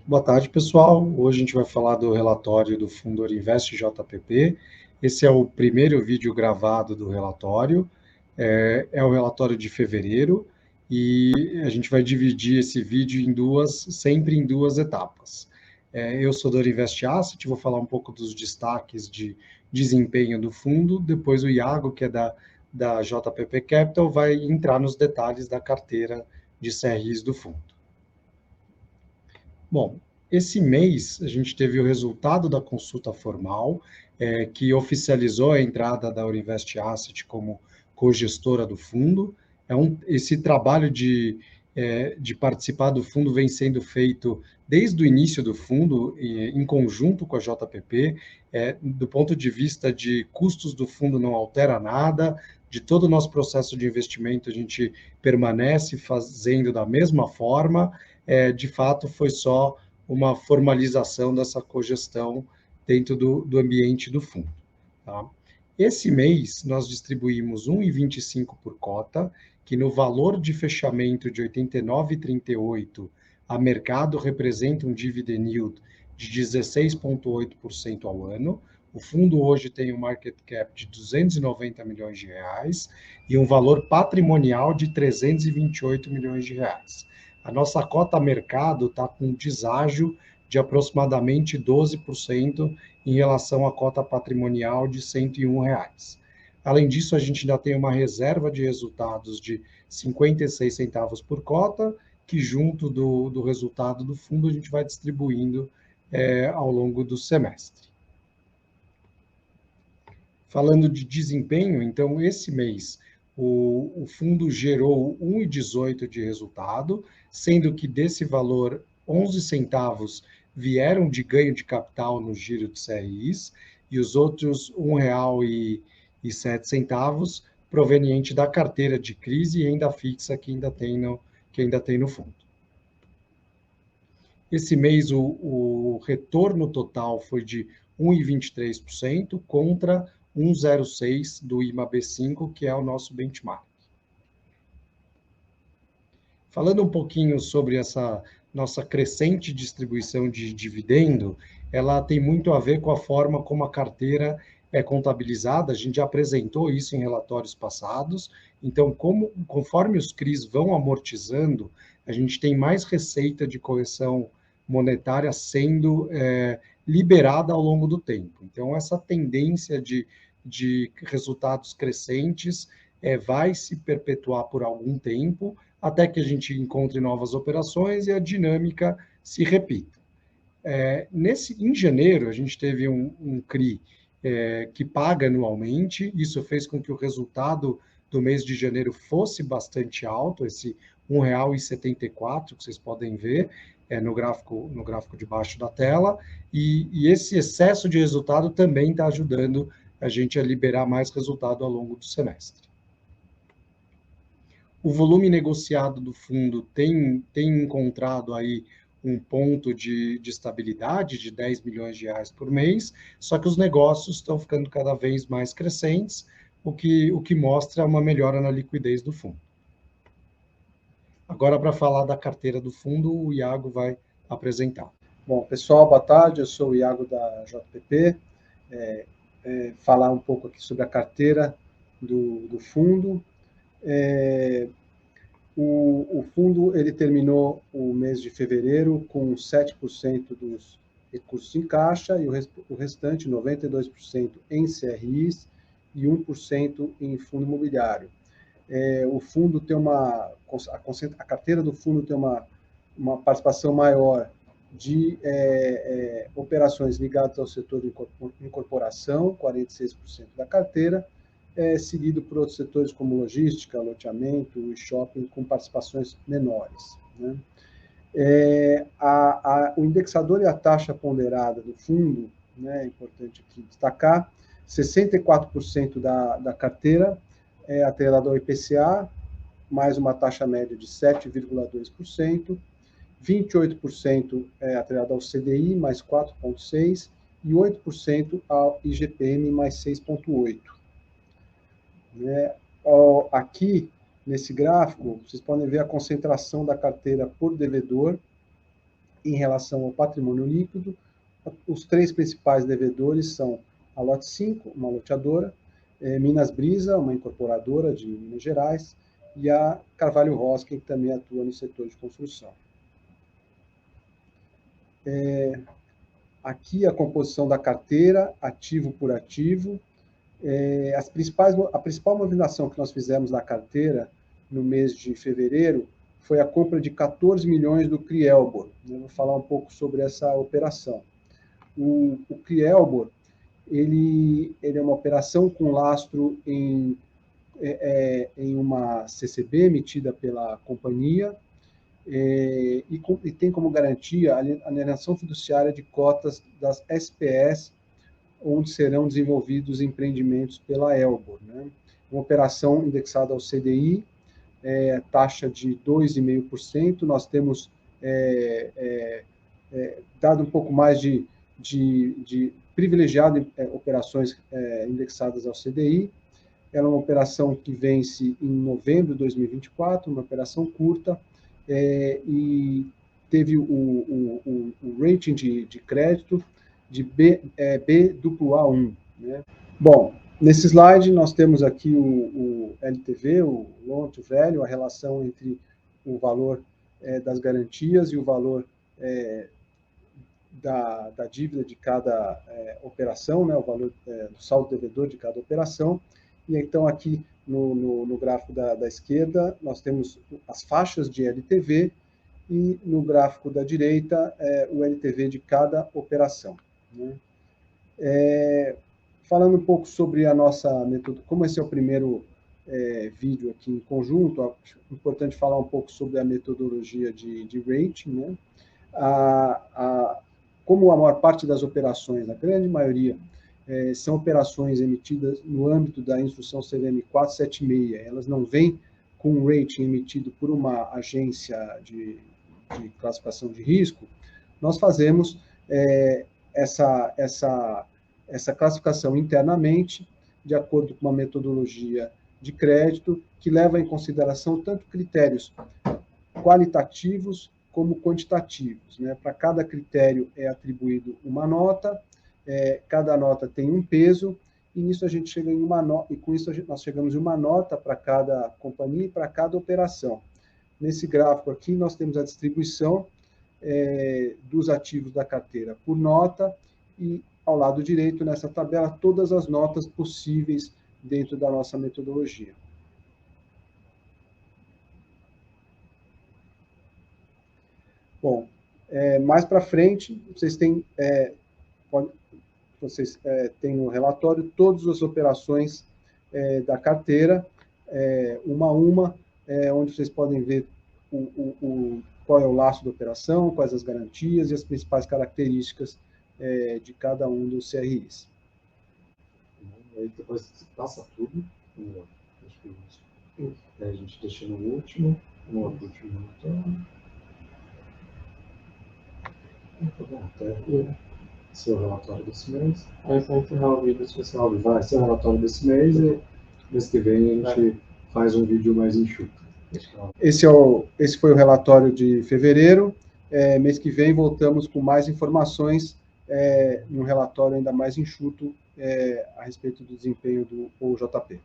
Boa tarde, pessoal. Hoje a gente vai falar do relatório do Fundo Orinvest JPP. Esse é o primeiro vídeo gravado do relatório. É o relatório de fevereiro e a gente vai dividir esse vídeo sempre em duas etapas. Eu sou do Orinvest Asset, vou falar um pouco dos destaques de desempenho do fundo. Depois o Iago, que é da JPP Capital, vai entrar nos detalhes da carteira de CRIs do fundo. Bom, esse mês a gente teve o resultado da consulta formal, que oficializou a entrada da Orinvest Asset como cogestora do fundo. Esse trabalho de participar do fundo vem sendo feito desde o início do fundo, em conjunto com a JPP. Do ponto de vista de custos do fundo, não altera nada. De todo o nosso processo de investimento, a gente permanece fazendo da mesma forma. De fato, foi só uma formalização dessa cogestão dentro do ambiente do fundo. Tá? Esse mês, nós distribuímos 1,25 por cota, que no valor de fechamento de 89,38 a mercado representa um dividend yield de 16,8% ao ano. O fundo hoje tem um market cap de 290 milhões de reais e um valor patrimonial de 328 milhões de reais. A nossa cota mercado está com um deságio de aproximadamente 12% em relação à cota patrimonial de R$ 101. Além disso, a gente ainda tem uma reserva de resultados de 56 centavos por cota, que junto do resultado do fundo a gente vai distribuindo ao longo do semestre. Falando de desempenho, então, esse mês o fundo gerou 1,18 de resultado, sendo que desse valor, 11 centavos vieram de ganho de capital no giro de CRIs e os outros R$ 1,07 proveniente da carteira de crise e renda fixa que ainda tem no fundo. Esse mês o retorno total foi de 1,23% contra 1,06% do IMAB5, que é o nosso benchmark. Falando um pouquinho sobre essa nossa crescente distribuição de dividendo, ela tem muito a ver com a forma como a carteira é contabilizada. A gente já apresentou isso em relatórios passados. Então, conforme os CRIs vão amortizando, a gente tem mais receita de correção monetária sendo liberada ao longo do tempo. Então, essa tendência de resultados crescentes vai se perpetuar por algum tempo, até que a gente encontre novas operações e a dinâmica se repita. Em janeiro, a gente teve um CRI que paga anualmente, isso fez com que o resultado do mês de janeiro fosse bastante alto, esse R$ 1,74, que vocês podem ver no gráfico de baixo da tela, e esse excesso de resultado também está ajudando a gente a liberar mais resultado ao longo do semestre. O volume negociado do fundo tem encontrado aí um ponto de estabilidade de 10 milhões de reais por mês, só que os negócios estão ficando cada vez mais crescentes, o que mostra uma melhora na liquidez do fundo. Agora, para falar da carteira do fundo, o Iago vai apresentar. Bom, pessoal, boa tarde, eu sou o Iago da JPP, falar um pouco aqui sobre a carteira do fundo. O fundo ele terminou o mês de fevereiro com 7% dos recursos em caixa e o restante, 92%, em CRIs e 1% em fundo imobiliário. O fundo tem a carteira do fundo tem uma participação maior de operações ligadas ao setor de incorporação, 46% da carteira, seguido por outros setores como logística, loteamento e shopping, com participações menores. Né? O indexador e a taxa ponderada do fundo, né, é importante aqui destacar, 64% da carteira é atrelada ao IPCA, mais uma taxa média de 7,2%, 28% é atrelado ao CDI, mais 4,6%, e 8% ao IGPM, mais 6,8%. Aqui, nesse gráfico, vocês podem ver a concentração da carteira por devedor em relação ao patrimônio líquido, os 3 principais devedores são a Lote 5, uma loteadora, Minas Brisa, uma incorporadora de Minas Gerais, e a Carvalho Hosking, que também atua no setor de construção. Aqui a composição da carteira, ativo por ativo. A principal movimentação que nós fizemos na carteira no mês de fevereiro foi a compra de 14 milhões do CRI-Elbor. Eu vou falar um pouco sobre essa operação. O CRI-Elbor, ele é uma operação com lastro em uma CCB emitida pela companhia e tem como garantia a alienação fiduciária de cotas das SPS, onde serão desenvolvidos empreendimentos pela Elbor. Uma operação indexada ao CDI, taxa de 2,5%. Nós temos dado um pouco mais de privilegiado operações indexadas ao CDI. Ela é uma operação que vence em novembro de 2024, uma operação curta, e teve o rating de crédito de Baa1. Bom, nesse slide nós temos aqui o LTV, o Loan to Value, a relação entre o valor das garantias e o valor da dívida de cada operação, o valor do saldo devedor de cada operação. E então aqui no gráfico da esquerda nós temos as faixas de LTV e no gráfico da direita o LTV de cada operação. Falando um pouco sobre a nossa metodologia, como esse é o primeiro vídeo aqui em conjunto, é importante falar um pouco sobre a metodologia de rating. Como a maior parte das operações, a grande maioria, são operações emitidas no âmbito da instrução CVM 476, elas não vêm com um rating emitido por uma agência de classificação de risco, nós fazemos essa classificação internamente, de acordo com uma metodologia de crédito, que leva em consideração tanto critérios qualitativos como quantitativos. Para cada critério é atribuído uma nota, cada nota tem um peso, e nisso a gente chega em uma nota, e com isso nós chegamos em uma nota para cada companhia e para cada operação. Nesse gráfico aqui nós temos a distribuição dos ativos da carteira por nota, e ao lado direito, nessa tabela, todas as notas possíveis dentro da nossa metodologia. Bom, mais para frente, vocês têm no relatório todas as operações da carteira, uma a uma, onde vocês podem ver qual é o laço da operação, quais as garantias e as principais características de cada um dos CRIs. Aí depois você passa tudo, a gente deixa no último, no último relatório. Esse é o relatório desse mês. Aí vai encerrar o vídeo especial. Vai ser o relatório desse mês e mês que vem a gente faz um vídeo mais enxuto. Esse foi o relatório de fevereiro. Mês que vem voltamos com mais informações, um relatório ainda mais enxuto a respeito do desempenho do OJP.